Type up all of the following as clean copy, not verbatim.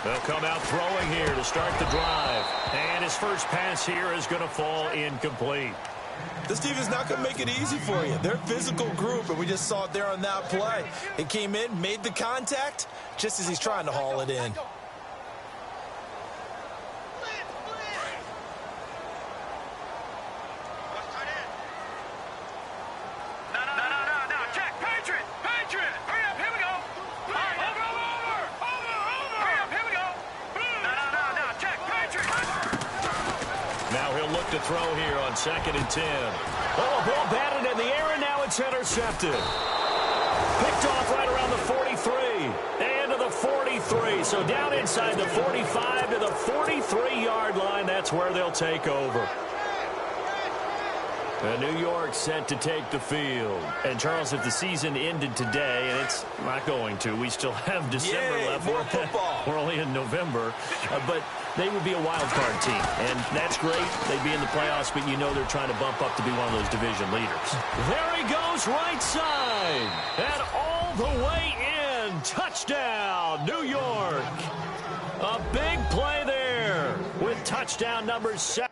They'll come out throwing here to start the drive. And his first pass here is going to fall incomplete. This team is not going to make it easy for you. They're a physical group, and we just saw it there on that play. It came in, made the contact, just as he's trying to haul it in. To throw here on 2nd and 10. Oh, a ball batted in the air, and now it's intercepted. Picked off right around the 43 and to the 43. So down inside the 45 to the 43-yard line. That's where they'll take over. And New York set to take the field. And, Charles, if the season ended today, and it's not going to, we still have December left. More football. We're only in November. But they would be a wild card team. And that's great. They'd be in the playoffs, but you know they're trying to bump up to be one of those division leaders. There he goes, right side. And all the way in. Touchdown, New York. A big play there with touchdown number 7.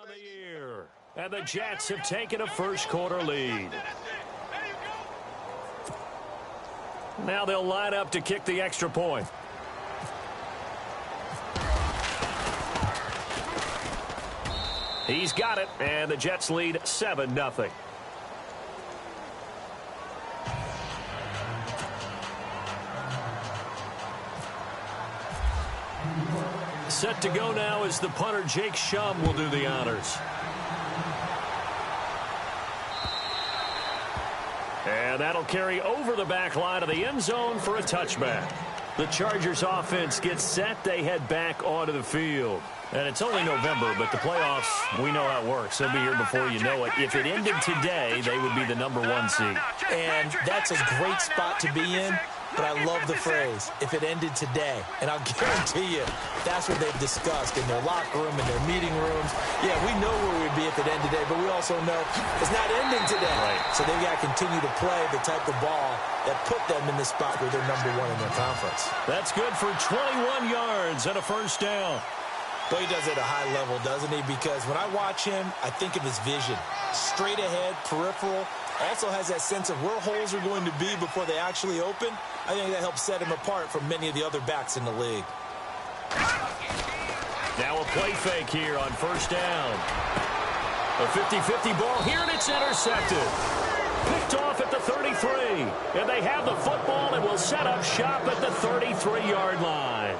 On the year, and the Jets have taken a first-quarter lead. Now they'll line up to kick the extra point. He's got it, and the Jets lead 7-0. Set to go now as the punter, Jake Shum, will do the honors. And that'll carry over the back line of the end zone for a touchback. The Chargers offense gets set. They head back onto the field. And it's only November, but the playoffs, we know how it works. They'll be here before you know it. If it ended today, they would be the #1 seed. And that's a great spot to be in. But I love the phrase, if it ended today. And I'll guarantee you, that's what they've discussed in their locker room, in their meeting rooms. Yeah, we know where we'd be if it ended today, but we also know it's not ending today. Right. So they've got to continue to play the type of ball that put them in the spot where they're #1 in their conference. That's good for 21 yards and a first down. Well, he does it at a high level, doesn't he? Because when I watch him, I think of his vision. Straight ahead, peripheral. Also has that sense of where holes are going to be before they actually open. I think that helps set him apart from many of the other backs in the league. Now a play fake here on first down. A 50-50 ball here, and it's intercepted. Picked off at the 33. And they have the football and will set up shop at the 33-yard line.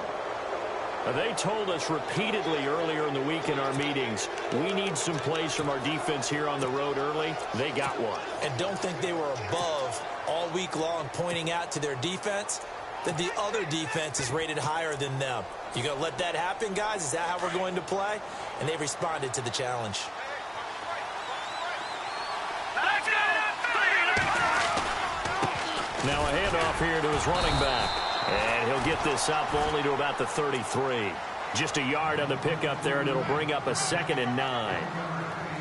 They told us repeatedly earlier in the week in our meetings, we need some plays from our defense here on the road early. They got one. And don't think they were above all week long pointing out to their defense that the other defense is rated higher than them. You going to let that happen, guys? Is that how we're going to play? And they responded to the challenge. Now a handoff here to his running back. And he'll get this up only to about the 33. Just a yard on the pickup there, and it'll bring up a 2nd and 9.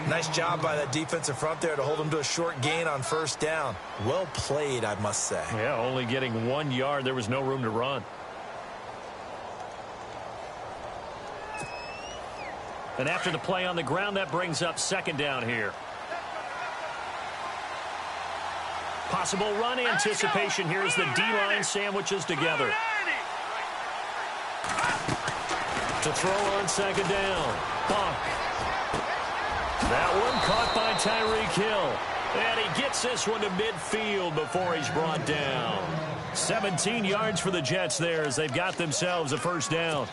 Nice job by that defensive front there to hold him to a short gain on first down. Well played, I must say. Yeah, only getting 1 yard. There was no room to run. And after the play on the ground, that brings up 2nd down here. Possible run anticipation here as the D-line sandwiches together. To throw on 2nd down. Bunk. That one caught by Tyreek Hill. And he gets this one to midfield before he's brought down. 17 yards for the Jets there as they've got themselves a first down.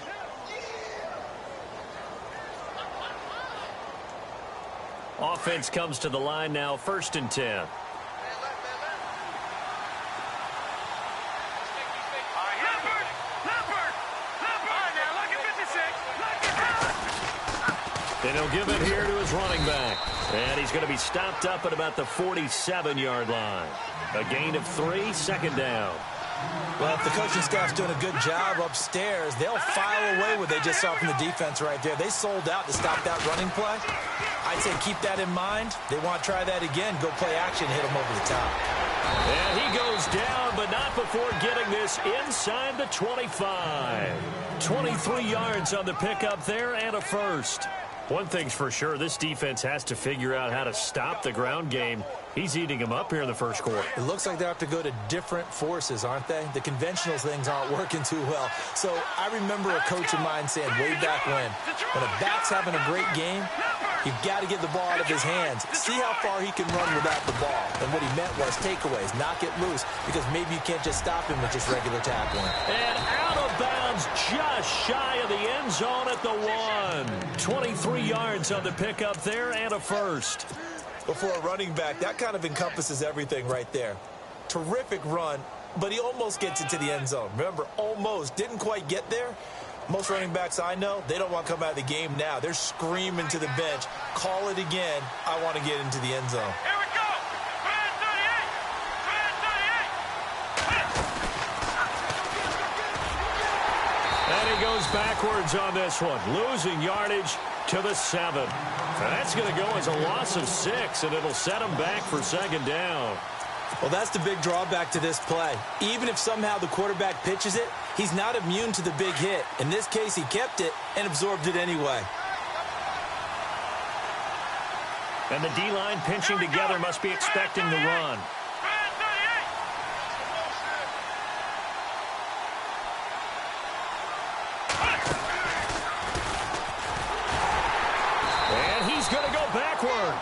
Offense comes to the line now, 1st and 10. And he'll give it here to his running back. And he's going to be stopped up at about the 47-yard line. A gain of 3, 2nd down. Well, if the coaching staff's doing a good job upstairs, they'll file away what they just saw from the defense right there. They sold out to stop that running play. I'd say keep that in mind. They want to try that again. Go play action, hit them over the top. And he goes down, but not before getting this inside the 25. 23 yards on the pickup there and a first. One thing's for sure, this defense has to figure out how to stop the ground game. He's eating them up here in the first quarter. It looks like they have to go to different forces, aren't they? The conventional things aren't working too well. So I remember a coach of mine saying way back when a back's having a great game, you've got to get the ball out of his hands. See how far he can run without the ball. And what he meant was takeaways, knock it loose, because maybe you can't just stop him with just regular tackling. And out of bounds, just shy of the end zone at the 1. 23 yards on the pickup there and a first. But for a running back, that kind of encompasses everything right there. Terrific run, but he almost gets into the end zone. Remember, almost. Didn't quite get there. Most running backs I know, they don't want to come out of the game now. They're screaming to the bench, call it again. I want to get into the end zone. Here we go. Red 38. And he goes backwards on this one, losing yardage to the 7. And that's going to go as a loss of 6, and it'll set him back for 2nd down. Well, that's the big drawback to this play. Even if somehow the quarterback pitches it, he's not immune to the big hit. In this case, he kept it and absorbed it anyway. And the D-line pinching together must be expecting the run. And he's going to go backward.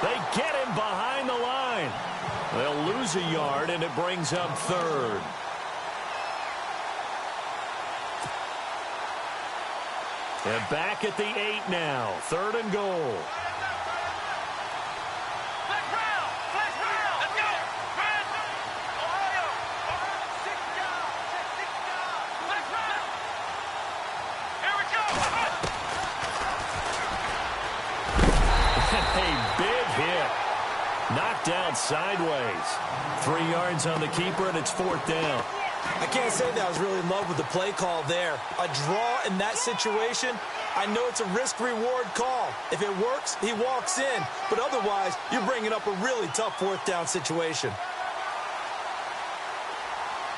They get him behind the line. They'll lose a yard, and it brings up 3rd. And back at the 8 now. 3rd and goal. Knocked down sideways. 3 yards on the keeper, and it's 4th down. I can't say that I was really in love with the play call there. A draw in that situation, I know it's a risk-reward call. If it works, he walks in. But otherwise, you're bringing up a really tough 4th down situation.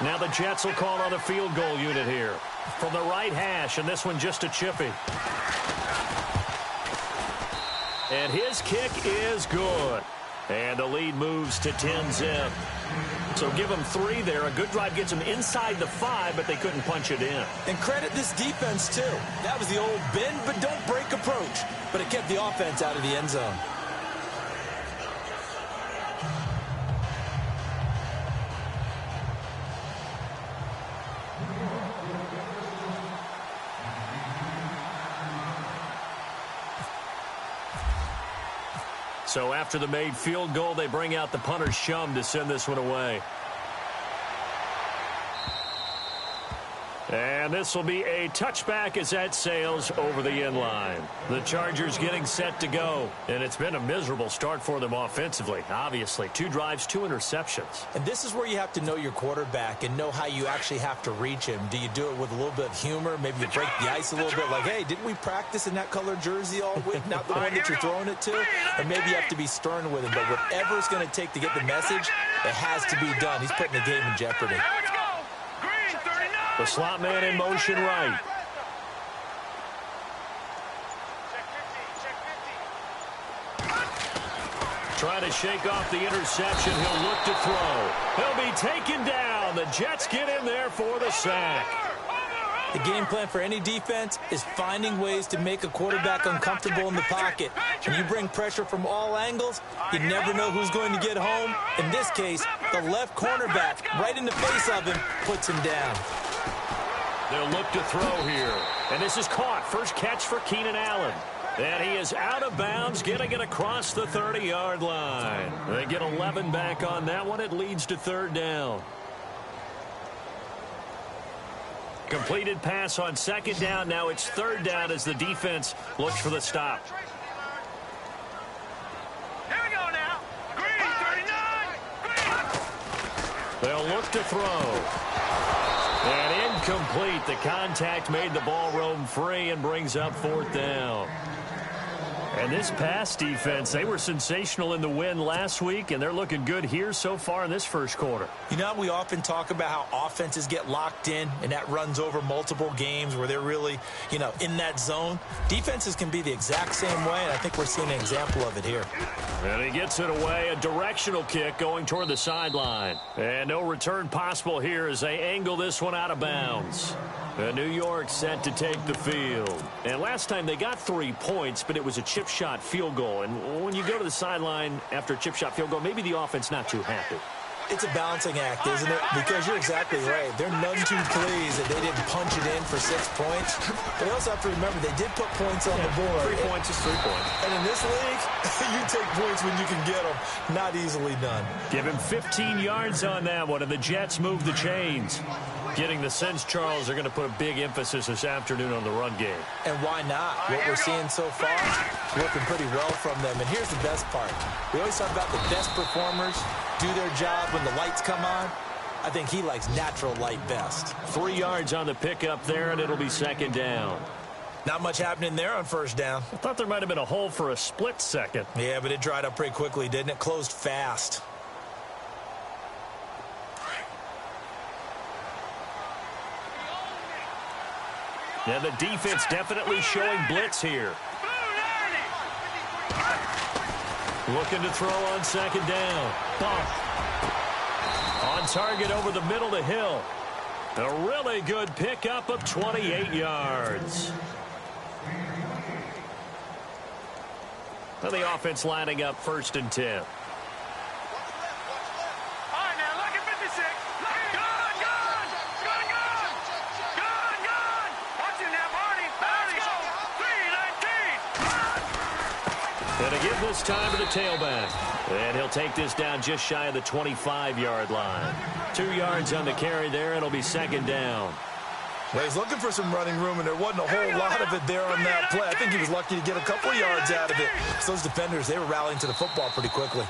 Now the Jets will call on a field goal unit here. From the right hash, and this one just a chippy. And his kick is good. And the lead moves to 10-zip. So give them 3 there. A good drive gets them inside the 5, but they couldn't punch it in. And credit this defense, too. That was the old bend but don't break approach. But it kept the offense out of the end zone. So after the made field goal, they bring out the punter Shum to send this one away. And this will be a touchback as that sails over the end line. The Chargers getting set to go. And it's been a miserable start for them offensively. Obviously, 2 drives, 2 interceptions. And this is where you have to know your quarterback and know how you actually have to reach him. Do you do it with a little bit of humor? Maybe you break the ice a little bit like, hey, didn't we practice in that colored jersey all week? Not the one that you're throwing it to? Or maybe you have to be stern with him. But whatever it's going to take to get the message, it has to be done. He's putting the game in jeopardy. The slot man in motion right. Trying to shake off the interception. He'll look to throw. He'll be taken down. The Jets get in there for the sack. The game plan for any defense is finding ways to make a quarterback uncomfortable in the pocket. When you bring pressure from all angles, you never know who's going to get home. In this case, The left cornerback right in the face of him puts him down. They'll look to throw here. And this is caught. First catch for Keenan Allen. And he is out of bounds, getting it across the 30-yard line. They get 11 back on that one. It leads to third down. Completed pass on second down. Now it's third down as the defense looks for the stop. Here we go now. Green, 39. Green. They'll look to throw. And incomplete. The contact made the ball roam free and brings up fourth down. And this pass defense, they were sensational in the win last week, and they're looking good here so far in this first quarter. You know, we often talk about how offenses get locked in, and that runs over multiple games where they're really, in that zone. Defenses can be the exact same way, and I think we're seeing an example of it here. And he gets it away, a directional kick going toward the sideline. And no return possible here as they angle this one out of bounds. New York set to take the field. And last time they got 3 points, but it was a chip shot field goal. And when you go to the sideline after a chip shot field goal, maybe the offense not too happy. It's a balancing act, isn't it? Because you're exactly right. They're none too pleased that they didn't punch it in for 6 points. But you also have to remember they did put points on the board. 3 points is 3 points. And in this league, you take points when you can get them. Not easily done. Give him 15 yards on that one, and the Jets move the chains. Getting the sense, Charles, they're going to put a big emphasis this afternoon on the run game. And why not? What we're seeing so far, working pretty well from them. And here's the best part. We always talk about the best performers do their job when the lights come on. I think he likes natural light best. 3 yards on the pickup there, and it'll be second down. Not much happening there on first down. I thought there might have been a hole for a split second. Yeah, but it dried up pretty quickly, didn't it? Closed fast. Yeah, the defense definitely showing blitz here. Looking to throw on second down. Bump. On target over the middle to Hill. A really good pickup of 28 yards. Now the offense lining up first and 10. And to give this time to the tailback. And he'll take this down just shy of the 25-yard line. 2 yards on the carry there. It'll be second down. Well, he's looking for some running room, and there wasn't a whole lot of it there on that play. I think he was lucky to get a couple of yards out of it. Because those defenders, they were rallying to the football pretty quickly.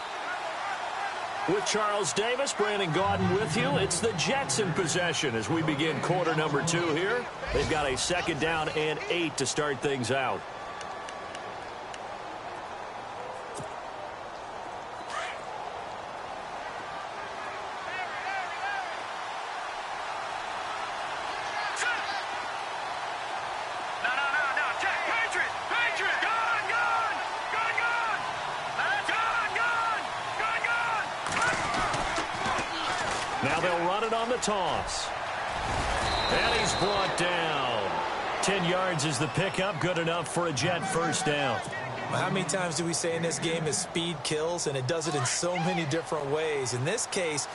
With Charles Davis, Brandon Gaudin with you. It's the Jets in possession as we begin quarter number 2 here. They've got a second down and 8 to start things out. Now they'll run it on the toss. And he's brought down. 10 yards is the pickup. Good enough for a Jet first down. How many times do we say in this game is speed kills, and it does it in so many different ways. In this case,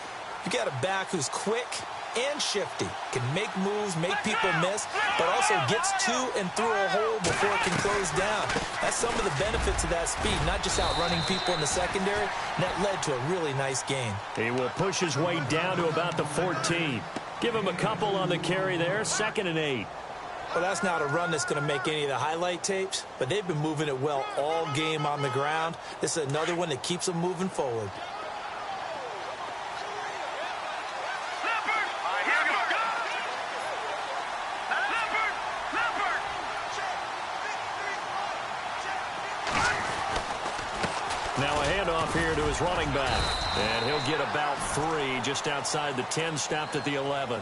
you got a back who's quick and shifty, can make moves, make people miss, but also gets to and through a hole before it can close down. That's some of the benefits of that speed, not just outrunning people in the secondary. And that led to a really nice gain. He will push his way down to about the 14. Give him a couple on the carry there, second and 8. Well, that's not a run that's going to make any of the highlight tapes, but they've been moving it well all game on the ground. This is another one that keeps them moving forward. Now a handoff here to his running back. And he'll get about 3 just outside the 10, stopped at the 11.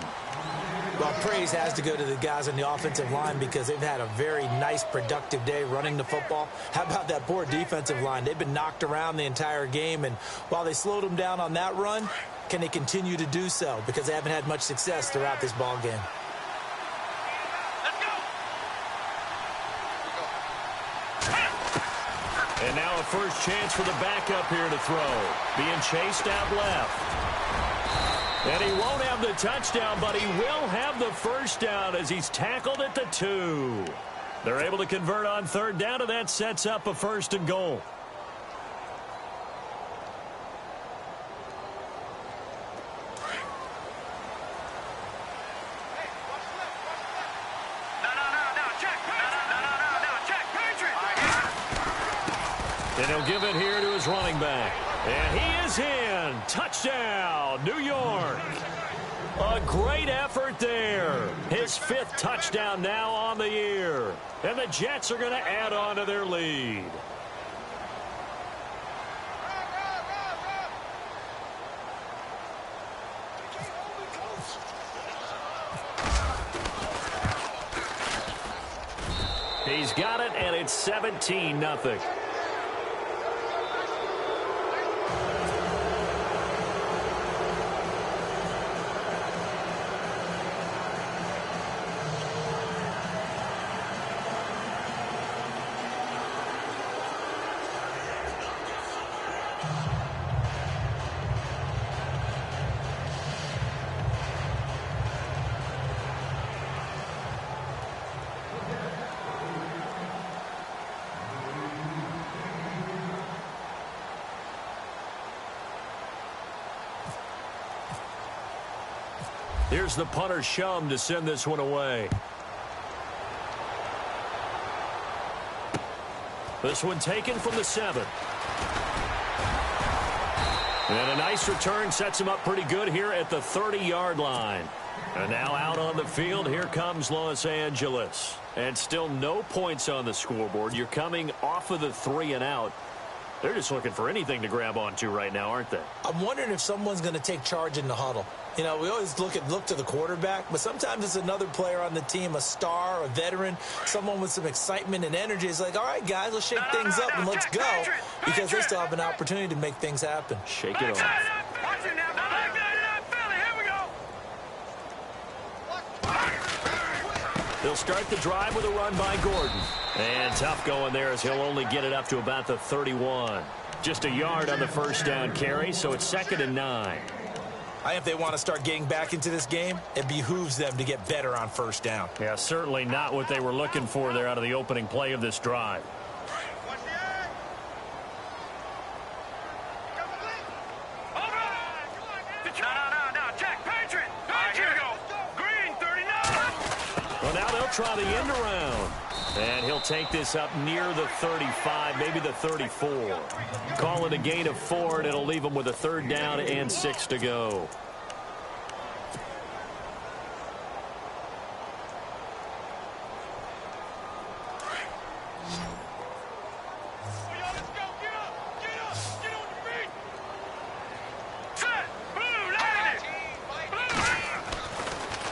Well, praise has to go to the guys on the offensive line because they've had a very nice, productive day running the football. How about that poor defensive line? They've been knocked around the entire game, and while they slowed them down on that run, can they continue to do so? Because they haven't had much success throughout this ball game. And now a first chance for the backup here to throw. Being chased out left. And he won't have the touchdown, but he will have the first down as he's tackled at the 2. They're able to convert on third down, and that sets up a 1st and goal. And he'll give it here to his running back. And he is in. Touchdown, New York. A great effort there. His 5th touchdown now on the year. And the Jets are going to add on to their lead. He's got it, and it's 17-0. Here's the punter Shum to send this one away. This one taken from the 7. And a nice return sets him up pretty good here at the 30-yard line. And now out on the field, here comes Los Angeles. And still no points on the scoreboard. You're coming off of the 3 and out. They're just looking for anything to grab onto right now, aren't they? I'm wondering if someone's going to take charge in the huddle. You know, we always look to the quarterback, but sometimes it's another player on the team, a star, a veteran, someone with some excitement and energy. It's like, all right, guys, let's shake things up and let's go, because they still have an opportunity to make things happen. Shake it off. They'll start the drive with a run by Gordon. And tough going there as he'll only get it up to about the 31. Just a yard on the first down carry, so it's 2nd and 9. If they want to start getting back into this game, it behooves them to get better on first down. Yeah, certainly not what they were looking for there out of the opening play of this drive. Well, now they'll try the end around. And he'll take this up near the 35, maybe the 34. Call it a gain of 4, and it'll leave them with a 3rd down and 6 to go.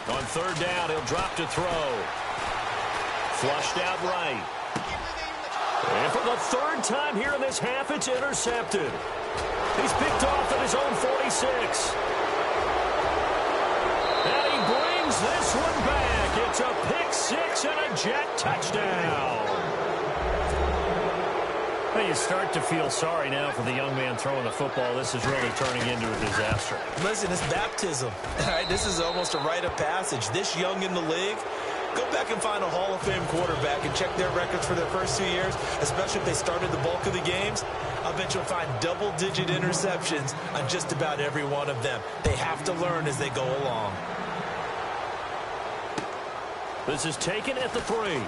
On 3rd down, he'll drop to throw. Flushed out right. And for the 3rd time here in this half, it's intercepted. He's picked off at his own 46. And he brings this one back. It's a pick 6 and a Jet touchdown. Well, you start to feel sorry now for the young man throwing the football. This is really turning into a disaster. Listen, it's baptism. All right, this is almost a rite of passage. This young in the league, go back and find a Hall of Fame quarterback and check their records for their first 2 years, especially if they started the bulk of the games. I bet you'll find double-digit interceptions on just about every one of them. They have to learn as they go along. This is taken at the 3.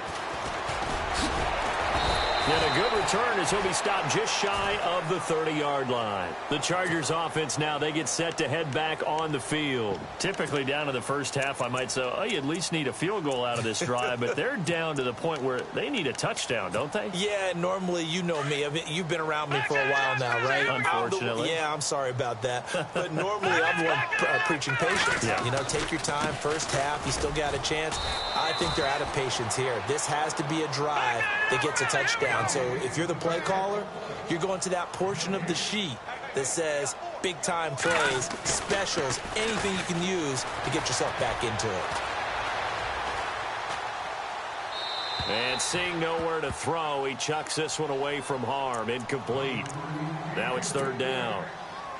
And a good return as he'll be stopped just shy of the 30-yard line. The Chargers offense now, they get set to head back on the field. Typically down in the first half, I might say, oh, you at least need a field goal out of this drive, but they're down to the point where they need a touchdown, don't they? Yeah, normally, you know me. I mean, you've been around me for a while now, right? Unfortunately. I'm sorry about that. But normally, I'm the one preaching patience. Yeah. You know, take your time. First half, you still got a chance. I think they're out of patience here. This has to be a drive that gets a touchdown. So if you're the play caller, you're going to that portion of the sheet that says big-time plays, specials, anything you can use to get yourself back into it. And seeing nowhere to throw, he chucks this one away from harm. Incomplete. Now it's third down.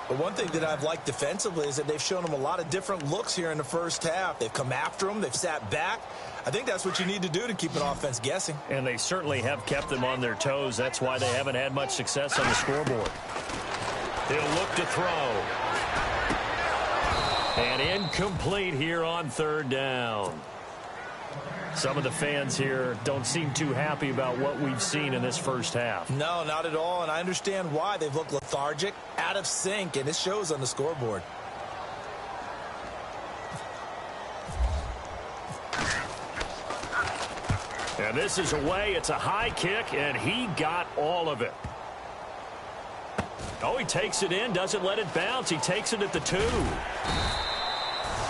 But one thing that I've liked defensively is that they've shown him a lot of different looks here in the first half. They've come after him. They've sat back. I think that's what you need to do to keep an offense guessing. And they certainly have kept them on their toes. That's why they haven't had much success on the scoreboard. He'll look to throw. And incomplete here on third down. Some of the fans here don't seem too happy about what we've seen in this first half. No, not at all, and I understand why. They've looked lethargic, out of sync, and it shows on the scoreboard. And this is away. It's a high kick, and he got all of it. Oh, he takes it in, doesn't let it bounce. He takes it at the 2.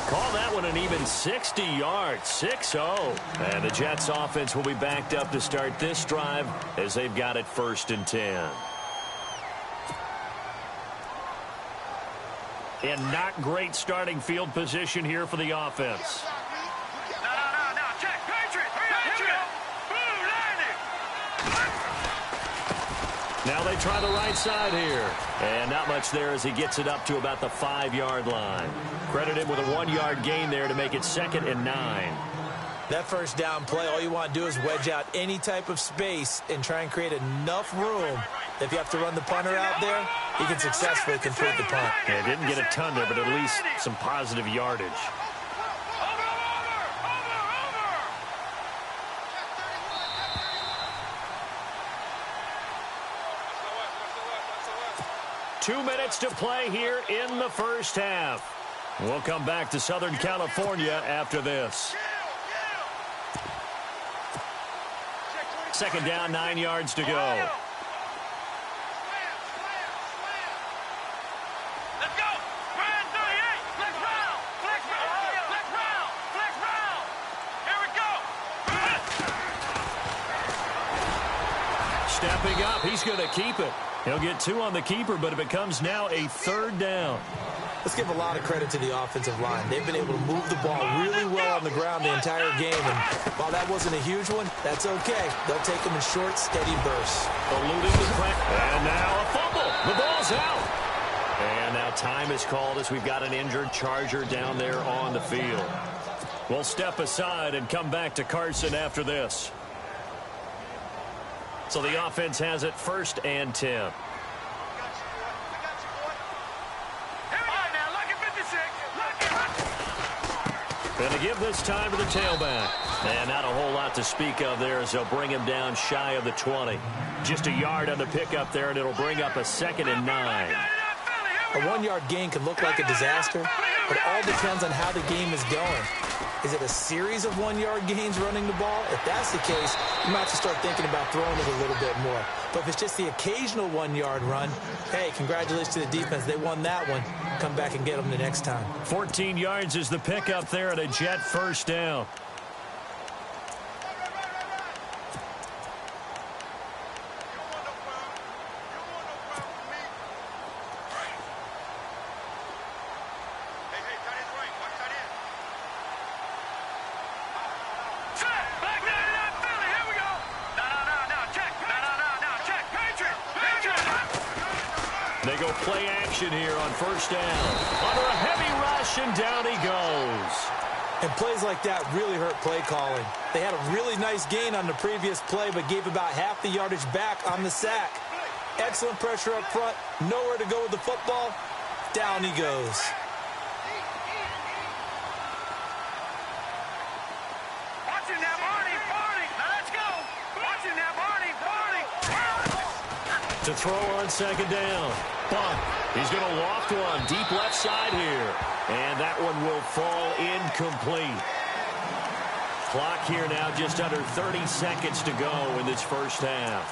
Call that one an even 60 yards, 6-0. And the Jets offense will be backed up to start this drive as they've got it 1st and 10. And not great starting field position here for the offense. No. Check. Patriot. Boom, landing. Now they try the right side here. And not much there as he gets it up to about the 5-yard line. Credit him with a 1-yard gain there to make it 2nd and 9. That first down play, all you want to do is wedge out any type of space and try and create enough room. If you have to run the punter out there, he can successfully complete the punt. Yeah, didn't get a ton there, but at least some positive yardage. Over. 2 minutes to play here in the first half. We'll come back to Southern California after this. 2nd down, 9 yards to go. Let's go. Brand 38. Flex round. Here we go. Stepping up, he's going to keep it. He'll get 2 on the keeper, but it becomes now a 3rd down. Let's give a lot of credit to the offensive line. They've been able to move the ball really well on the ground the entire game. And while that wasn't a huge one, that's okay. They'll take them in short, steady bursts. Eluding the press. And now a fumble. The ball's out. And now time is called as we've got an injured Charger down there on the field. We'll step aside and come back to Carson after this. So the offense has it 1st and 10. Going to give this time to the tailback. And not a whole lot to speak of there as they'll bring him down shy of the 20. Just a yard on the pickup there, and it'll bring up a 2nd and 9. A 1-yard gain can look like a disaster, but it all depends on how the game is going. Is it a series of 1-yard gains running the ball? If that's the case, you might have to start thinking about throwing it a little bit more. But if it's just the occasional 1-yard run, hey, congratulations to the defense. They won that one. Come back and get them the next time. 14 yards is the pickup there at a Jet 1st down. They go play action here on 1st down. Under a heavy rush, and down he goes. And plays like that really hurt play calling. They had a really nice gain on the previous play, but gave about half the yardage back on the sack. Excellent pressure up front. Nowhere to go with the football. Down he goes. Watching that Barney. Now let's go. Watching that Barney. To throw on 2nd down. Buck. He's going to loft one deep left side here. And that one will fall incomplete. Clock here now just under 30 seconds to go in this first half.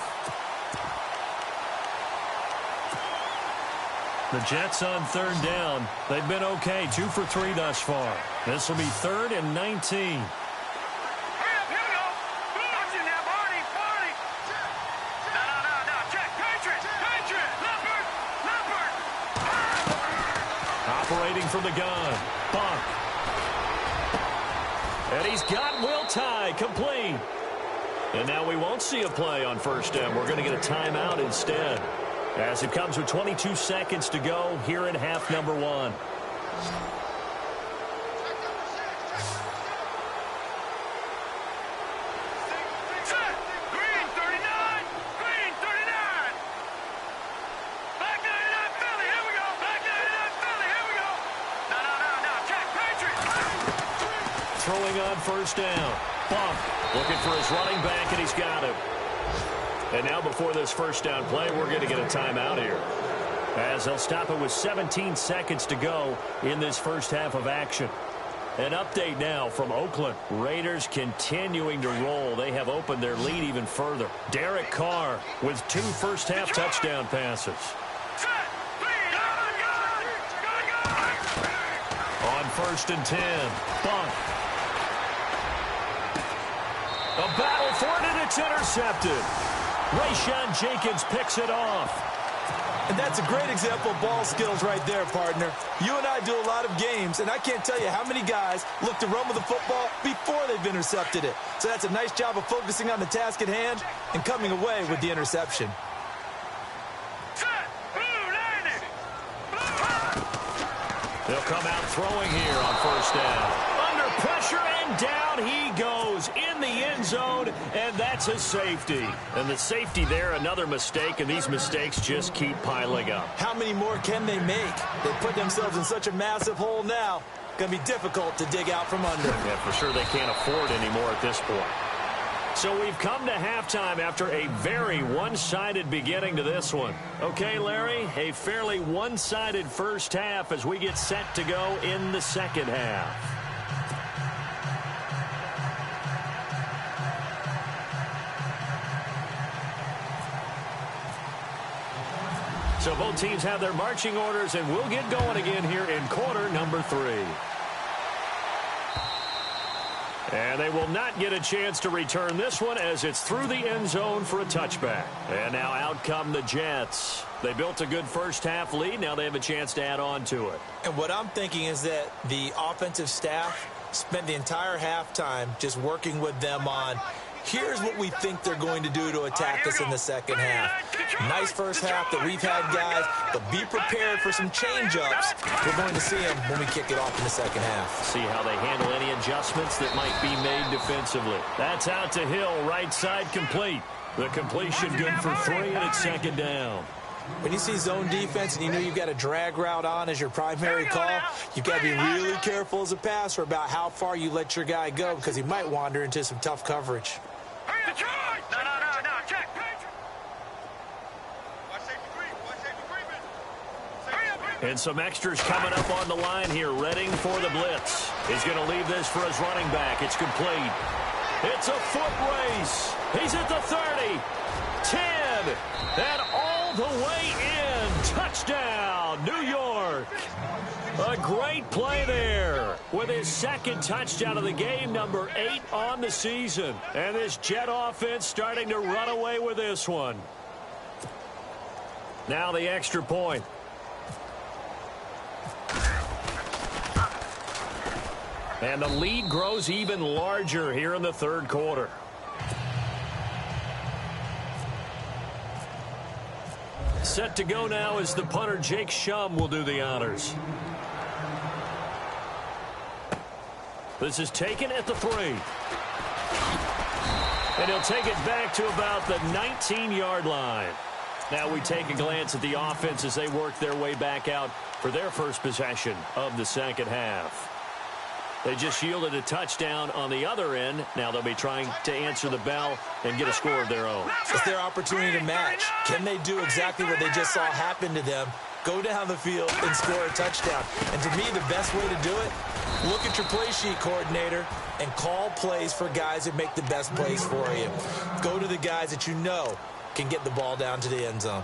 The Jets on 3rd down. They've been okay. 2 for 3 thus far. This will be 3rd and 19. Operating from the gun. Buck. And he's got Will Tye complete. And now we won't see a play on first down. We're going to get a timeout instead, as it comes with 22 seconds to go here in half number 1. Throwing on first down. Bump. Looking for his running back, and he's got him. And now before this first down play, we're going to get a timeout here, as they'll stop it with 17 seconds to go in this first half of action. An update now from Oakland. Raiders continuing to roll. They have opened their lead even further. Derek Carr with 2 first-half touchdown passes. On first and 10. Bump. A battle for it, and it's intercepted. Rayshawn Jenkins picks it off. And that's a great example of ball skills right there, partner. You and I do a lot of games, and I can't tell you how many guys look to run with the football before they've intercepted it. So that's a nice job of focusing on the task at hand and coming away with the interception. They'll come out throwing here on first down. Under pressure, and down he goes in the end zone, and that's a safety. And the safety there, another mistake, and these mistakes just keep piling up. How many more can they make? They put themselves in such a massive hole now. Going to be difficult to dig out from under. Yeah, for sure they can't afford anymore at this point. So we've come to halftime after a very one-sided beginning to this one. Okay, Larry, a fairly one-sided first half as we get set to go in the second half. So both teams have their marching orders, and we'll get going again here in quarter number 3. And they will not get a chance to return this one as it's through the end zone for a touchback. And now out come the Jets. They built a good first half lead. Now they have a chance to add on to it. And what I'm thinking is that the offensive staff spent the entire halftime just working with them on, here's what we think they're going to do to attack us in the second half. Nice first half that we've had, guys, but be prepared for some change-ups. We're going to see them when we kick it off in the second half. See how they handle any adjustments that might be made defensively. That's out to Hill, right side complete. The completion good for 3, and it's second down. When you see zone defense and you know you've got a drag route on as your primary call, you've got to be really careful as a passer about how far you let your guy go because he might wander into some tough coverage. And some extras coming up on the line here, readying for the blitz. He's going to leave this for his running back. It's complete. It's a foot race. He's at the 30, 10, and all the way in. Touchdown, New York. A great play there with his second touchdown of the game, number 8 on the season. And this Jet offense starting to run away with this one. Now the extra point. And the lead grows even larger here in the third quarter. Set to go now is the punter, Jake Shum, will do the honors. This is taken at the 3. And he'll take it back to about the 19-yard line. Now we take a glance at the offense as they work their way back out for their first possession of the second half. They just yielded a touchdown on the other end. Now they'll be trying to answer the bell and get a score of their own. It's their opportunity to match. Can they do exactly what they just saw happen to them? Go down the field and score a touchdown. And to me, the best way to do it, look at your play sheet coordinator and call plays for guys that make the best plays for you. Go to the guys that you know can get the ball down to the end zone.